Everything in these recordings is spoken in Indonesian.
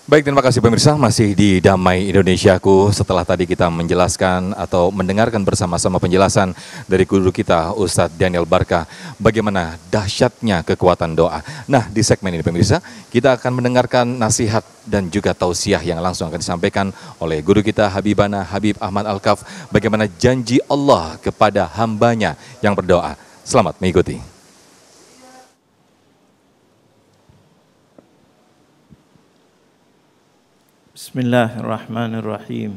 Baik, terima kasih pemirsa, masih di Damai Indonesiaku. Setelah tadi kita menjelaskan atau mendengarkan bersama-sama penjelasan dari guru kita Ustadz Daniel Barkah, bagaimana dahsyatnya kekuatan doa. Nah, di segmen ini pemirsa, kita akan mendengarkan nasihat dan juga tausiah yang langsung akan disampaikan oleh guru kita Habibana Habib Ahmad Al-Kaf, bagaimana janji Allah kepada hambanya yang berdoa. Selamat mengikuti. Bismillahirrahmanirrahim.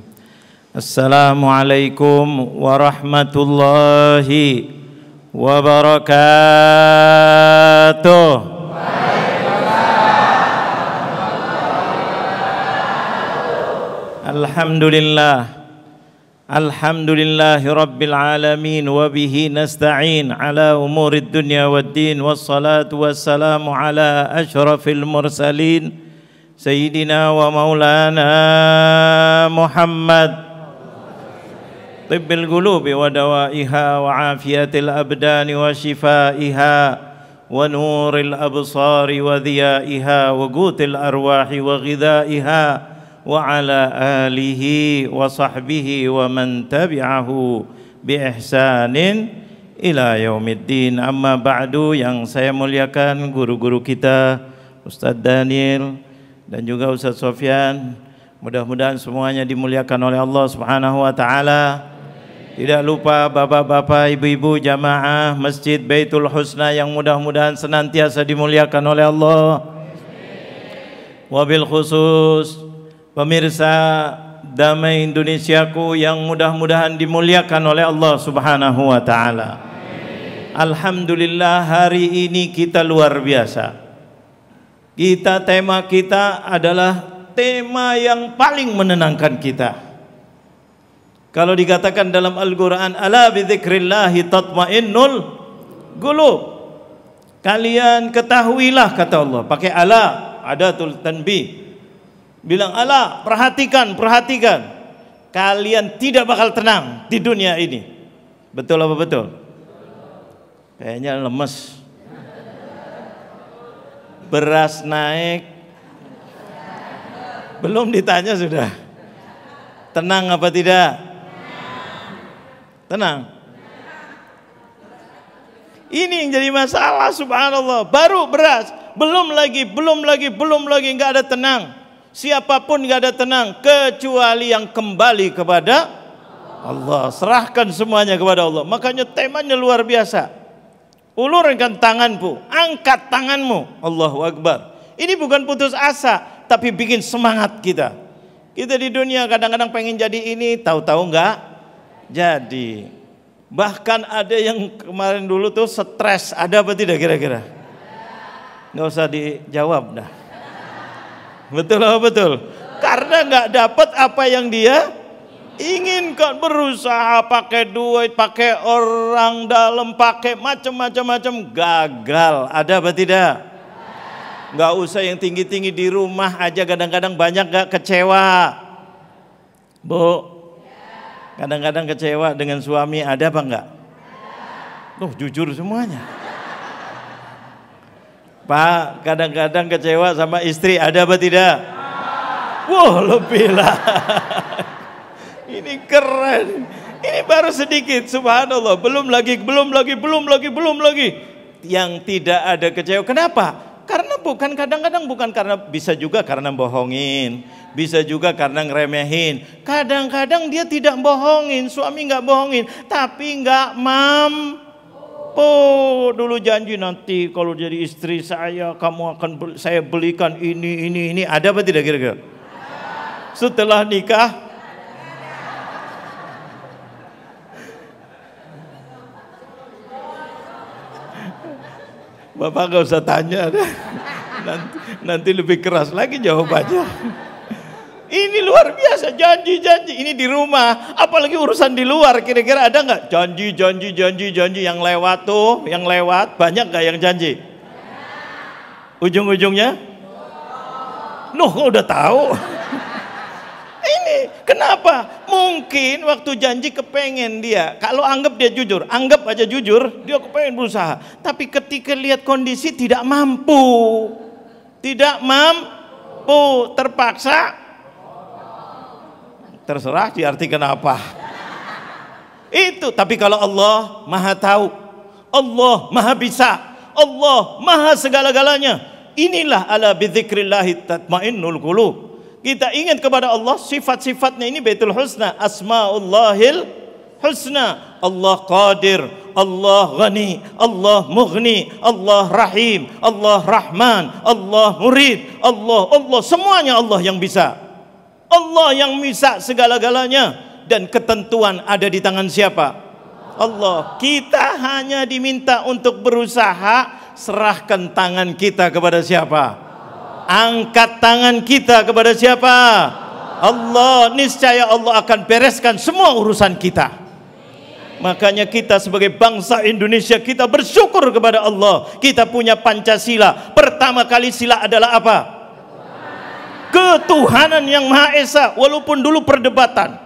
Assalamualaikum warahmatullahi wabarakatuh. Alhamdulillah. Alhamdulillahi rabbil alamin wa bihi nasta'in ala umurid dunya waddin wassalatu wassalamu ala asyrafil mursalin Sayyidina wa maulana Muhammad Tibbil qulubi wa dawaiha wa afiyatil abdani wa shifaiha wa nuril absari wa dhiyaiha wa gutil arwahi wa ghidaiha wa ala alihi wa sahbihi wa man tabi'ahu bi ihsanin ila yaumiddin. Amma ba'du, yang saya muliakan guru-guru kita Ustadz Daniel dan juga Ustadz Sofyan, mudah-mudahan semuanya dimuliakan oleh Allah Subhanahu wa taala. Tidak lupa bapak-bapak, ibu-ibu jamaah Masjid Baitul Husna yang mudah-mudahan senantiasa dimuliakan oleh Allah. Wabil khusus pemirsa Damai Indonesiaku yang mudah-mudahan dimuliakan oleh Allah Subhanahu wa taala. Alhamdulillah, hari ini kita luar biasa. Tema kita adalah tema yang paling menenangkan kita. Kalau dikatakan dalam Al-Quran, ala bidzikrillahi tatmainnul qulub. Kalian ketahuilah, kata Allah, pakai ala, adatul tanbih. Bilang ala, perhatikan, perhatikan. Kalian tidak bakal tenang di dunia ini. Betul apa betul? Kayaknya lemes. Beras naik, belum ditanya sudah. Tenang apa tidak? Tenang. Ini yang jadi masalah, subhanallah. Baru beras, belum lagi, nggak ada tenang. Siapapun nggak ada tenang kecuali yang kembali kepada Allah. Serahkan semuanya kepada Allah. Makanya temanya luar biasa. Ulurkan tanganmu, angkat tanganmu, Allahu Akbar. Ini bukan putus asa, tapi bikin semangat kita. Kita di dunia kadang-kadang pengen jadi ini, tahu-tahu enggak jadi. Bahkan ada yang kemarin dulu tuh stres, ada apa tidak kira-kira? Nggak usah dijawab dah. Betul apa betul? Karena nggak dapat apa yang dia inginkan, berusaha pakai duit, pakai orang dalam, pakai macam-macam, gagal. Ada apa tidak? Nggak usah yang tinggi-tinggi, di rumah aja kadang-kadang banyak nggak kecewa, Bu? Kadang-kadang kecewa dengan suami, ada apa enggak? Tuh jujur semuanya. Pak, kadang-kadang kecewa sama istri, ada apa tidak? Wah, lebih lah. Ini keren. Ini baru sedikit, subhanallah. Belum lagi. Yang tidak ada kecewa. Kenapa? Karena kadang-kadang bukan karena, bisa juga karena bohongin, bisa juga karena ngeremehin. Kadang-kadang dia tidak bohongin, suami nggak bohongin, tapi nggak mampu. Dulu janji nanti kalau jadi istri saya, kamu akan saya belikan ini. Ada apa tidak kira-kira? Setelah nikah, Bapak gak usah tanya, nanti lebih keras lagi jawabannya. Ini luar biasa, janji. Ini di rumah, apalagi urusan di luar. Kira-kira ada nggak janji yang lewat tuh, yang lewat banyak nggak yang janji? Ujung-ujungnya, udah tahu. Ini kenapa? Mungkin waktu janji kepengen dia, kalau anggap dia jujur, anggap aja jujur, dia kepengen berusaha. Tapi ketika lihat kondisi tidak mampu, terpaksa, terserah diartikan apa. Itu, tapi kalau Allah Maha tahu, Allah Maha bisa, Allah Maha segala-galanya. Inilah ala bidzikrillahi tatmainnul qulub. Kita ingat kepada Allah, sifat-sifatnya ini Baitul Husna, Asmaullahil Husna. Allah Qadir, Allah Ghani, Allah Mughni, Allah Rahim, Allah Rahman, Allah Murid, Allah, semuanya Allah yang bisa. Allah yang bisa segala-galanya. Dan ketentuan ada di tangan siapa? Allah. Kita hanya diminta untuk berusaha. Serahkan tangan kita kepada siapa? Angkat tangan kita kepada siapa? Allah. Niscaya Allah akan bereskan semua urusan kita. Makanya kita sebagai bangsa Indonesia, kita bersyukur kepada Allah. Kita punya Pancasila. Pertama kali sila adalah apa? Ketuhanan yang Maha Esa. Walaupun dulu perdebatan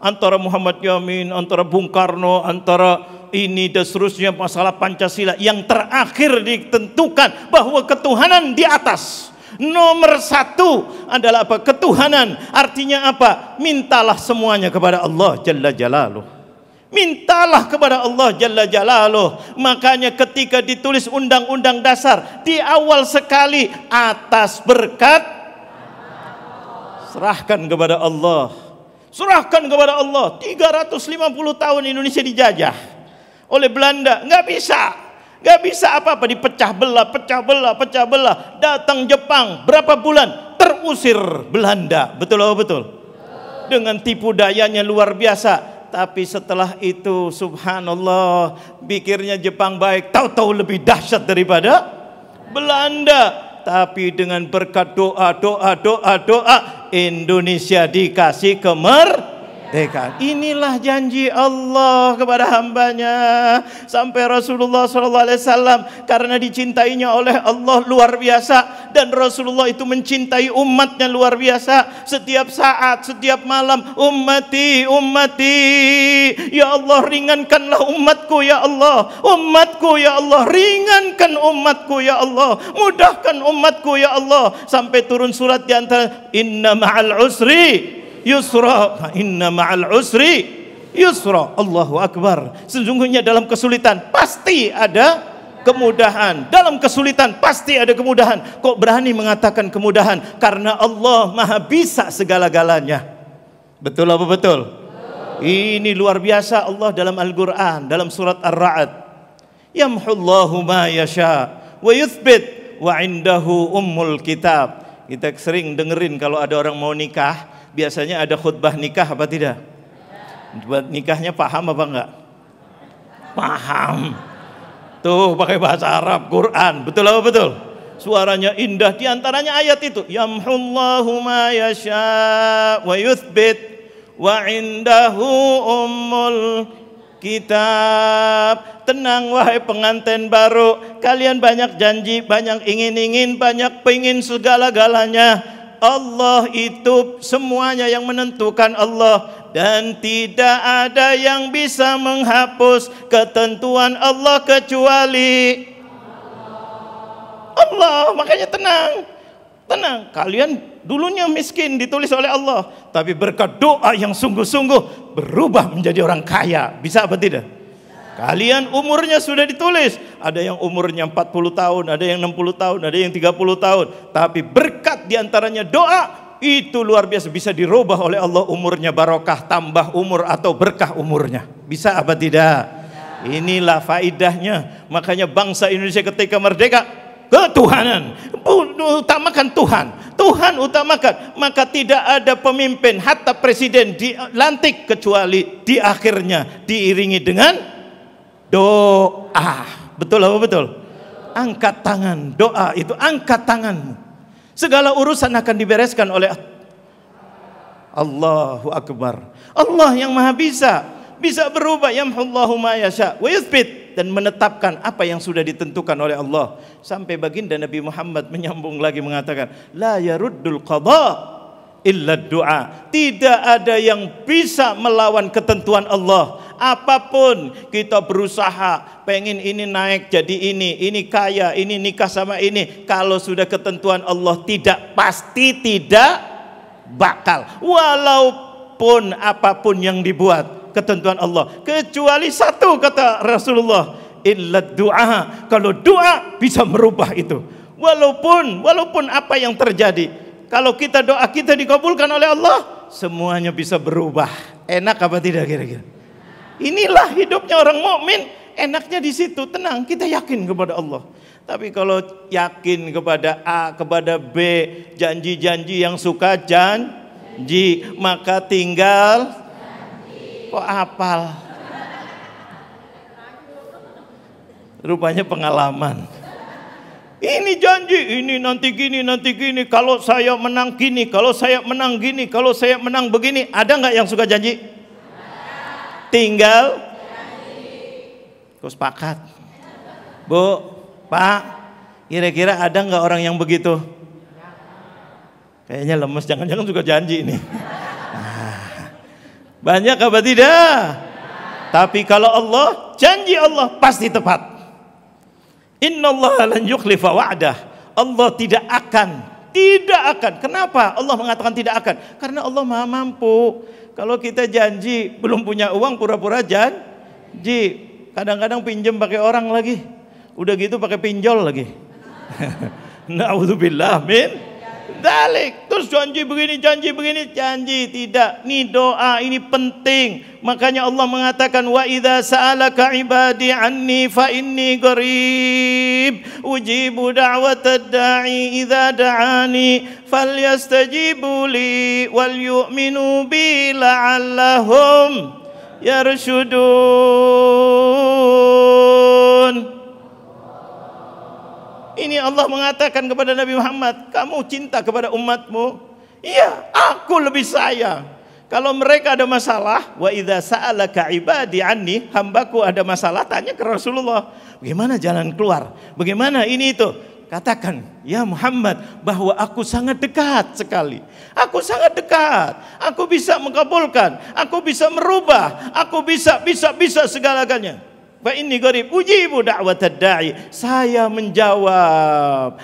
antara Muhammad Yamin, antara Bung Karno, antara ini dan seterusnya masalah Pancasila, yang terakhir ditentukan bahwa ketuhanan di atas. Nomor satu adalah apa? Ketuhanan. Artinya apa? Mintalah semuanya kepada Allah Jalla Jalaluh. Mintalah kepada Allah Jalla Jalaluh. Makanya ketika ditulis Undang-Undang Dasar, di awal sekali atas berkat, serahkan kepada Allah. Serahkan kepada Allah. 350 tahun Indonesia dijajah oleh Belanda, nggak bisa apa-apa, dipecah belah, pecah belah. Datang Jepang, berapa bulan terusir Belanda, betul? Dengan tipu dayanya luar biasa. Tapi setelah itu subhanallah, pikirnya Jepang baik, tahu-tahu lebih dahsyat daripada Belanda. Tapi dengan berkat doa, Indonesia dikasih kemerdekaan. Inilah janji Allah kepada hambanya. Sampai Rasulullah SAW, karena dicintainya oleh Allah luar biasa, dan Rasulullah itu mencintai umatnya luar biasa. Setiap saat, setiap malam, ummati, ya Allah ringankanlah umatku ya Allah, ya Allah, ringankan umatku ya Allah, mudahkan umatku ya Allah. Sampai turun surat di antara, inna ma'al usri yusra, inna ma'al usri yusra. Allahu Akbar. Sesungguhnya dalam kesulitan pasti ada kemudahan. Dalam kesulitan pasti ada kemudahan. Kok berani mengatakan kemudahan? Karena Allah Maha bisa segala-galanya. Betul apa betul? Ini luar biasa Allah dalam Al-Quran, dalam surat Ar-Ra'd. Yamhullahu ma yasha wa yuthbit wa indahu ummul kitab. Kita sering dengerin kalau ada orang mau nikah, biasanya ada khutbah nikah apa tidak? Buat nikahnya paham apa enggak? Paham. Tuh pakai bahasa Arab, Quran, betul apa betul? Suaranya indah. Di antaranya ayat itu, yamhullahu ma yasha wa yuthbit wa indahu ummul kitab. Tenang wahai pengantin baru, kalian banyak janji, banyak ingin-ingin, banyak pengen segala-galanya. Allah itu semuanya yang menentukan Allah, dan tidak ada yang bisa menghapus ketentuan Allah kecuali Allah. Makanya tenang. Kalian dulunya miskin ditulis oleh Allah, tapi berkat doa yang sungguh-sungguh berubah menjadi orang kaya. Bisa apa tidak? Kalian umurnya sudah ditulis, ada yang umurnya 40 tahun, ada yang 60 tahun, ada yang 30 tahun, tapi berkat diantaranya doa, itu luar biasa, bisa dirubah oleh Allah umurnya, barokah, tambah umur atau berkah umurnya. Bisa apa tidak? Inilah faidahnya. Makanya bangsa Indonesia ketika merdeka, ketuhanan, utamakan Tuhan utamakan. Maka tidak ada pemimpin, hatta presiden dilantik, kecuali di akhirnya diiringi dengan doa. Betul apa betul? Angkat tangan, doa itu angkat tanganmu. Segala urusan akan dibereskan oleh Allahu Akbar. Allah yang Maha bisa berubah. Yamhullahu ma yasha wa yuthbit, dan menetapkan apa yang sudah ditentukan oleh Allah. Sampai baginda Nabi Muhammad menyambung lagi mengatakan, la yaruddul qada illa du'a. Tidak ada yang bisa melawan ketentuan Allah. Apapun kita berusaha, pengen ini naik jadi ini kaya, ini nikah sama ini, kalau sudah ketentuan Allah tidak, pasti tidak bakal. Walaupun apapun yang dibuat ketentuan Allah, kecuali satu kata Rasulullah, illa du'a. Kalau doa bisa merubah itu. Walaupun apa yang terjadi, kalau kita doa kita dikabulkan oleh Allah, semuanya bisa berubah. Enak apa tidak kira-kira? Inilah hidupnya orang mukmin, enaknya di situ, tenang, kita yakin kepada Allah. Tapi kalau yakin kepada A, kepada B, janji-janji yang suka janji, maka tinggal kok hafal. Rupanya pengalaman. Ini janji, ini nanti gini, kalau saya menang gini, kalau saya menang gini, kalau saya menang begini. Ada nggak yang suka janji? Tinggal kok sepakat. Bu, Pak, kira-kira ada nggak orang yang begitu? Kayaknya lemes, jangan-jangan suka janji ini. Banyak apa tidak? Tapi kalau Allah, janji Allah pasti tepat. Innallaha lan yukhlifa wa'dah. Allah tidak akan. Kenapa Allah mengatakan tidak akan? Karena Allah Maha mampu. Kalau kita janji belum punya uang, pura-pura janji. Kadang-kadang pinjam pakai orang lagi. Udah gitu pakai pinjol lagi. Na'udzubillah min dzalik. Terus janji begini, janji tidak. Ini doa, ini penting. Makanya Allah mengatakan, wa idza sa'alaka ibadi anni fa inni qarib ujibu da'watad da'i idza da'ani falyastajibu li wal yu'minu bi la'allahum yarshudun. Ini Allah mengatakan kepada Nabi Muhammad, kamu cinta kepada umatmu? Iya, aku lebih sayang. Kalau mereka ada masalah, wa idza sa'alaka ibadi anni, hambaku ada masalah, tanya ke Rasulullah, bagaimana jalan keluar? Bagaimana ini itu? Katakan, ya Muhammad, bahwa aku sangat dekat sekali. Aku sangat dekat. Aku bisa mengabulkan, aku bisa merubah, aku bisa segala-galanya. Fa inni qarib ujibu da'watad da'i. Saya menjawab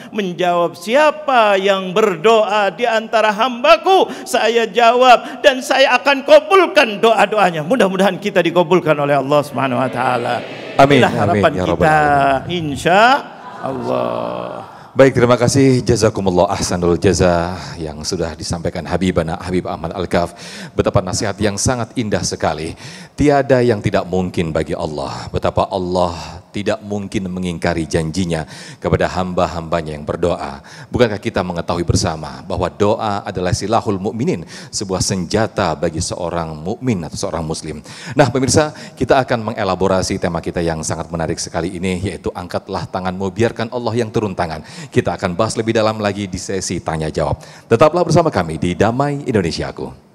siapa yang berdoa di antara hambaku, saya jawab dan saya akan kabulkan doa-doanya. Mudah-mudahan kita dikabulkan oleh Allah Subhanahu wa taala. Amin. Inilah harapan Ya kita, insyaallah. Baik, terima kasih, jazakumullah ahsanul jaza yang sudah disampaikan Habib Ahmad Al-Kaf. Betapa nasihat yang sangat indah sekali. Tiada yang tidak mungkin bagi Allah. Betapa Allah tidak mungkin mengingkari janjinya kepada hamba-hambanya yang berdoa. Bukankah kita mengetahui bersama bahwa doa adalah silahul mukminin, sebuah senjata bagi seorang mukmin atau seorang muslim. Nah pemirsa, kita akan mengelaborasi tema kita yang sangat menarik sekali ini, yaitu angkatlah tanganmu, biarkan Allah yang turun tangan. Kita akan bahas lebih dalam lagi di sesi tanya jawab. Tetaplah bersama kami di Damai Indonesiaku.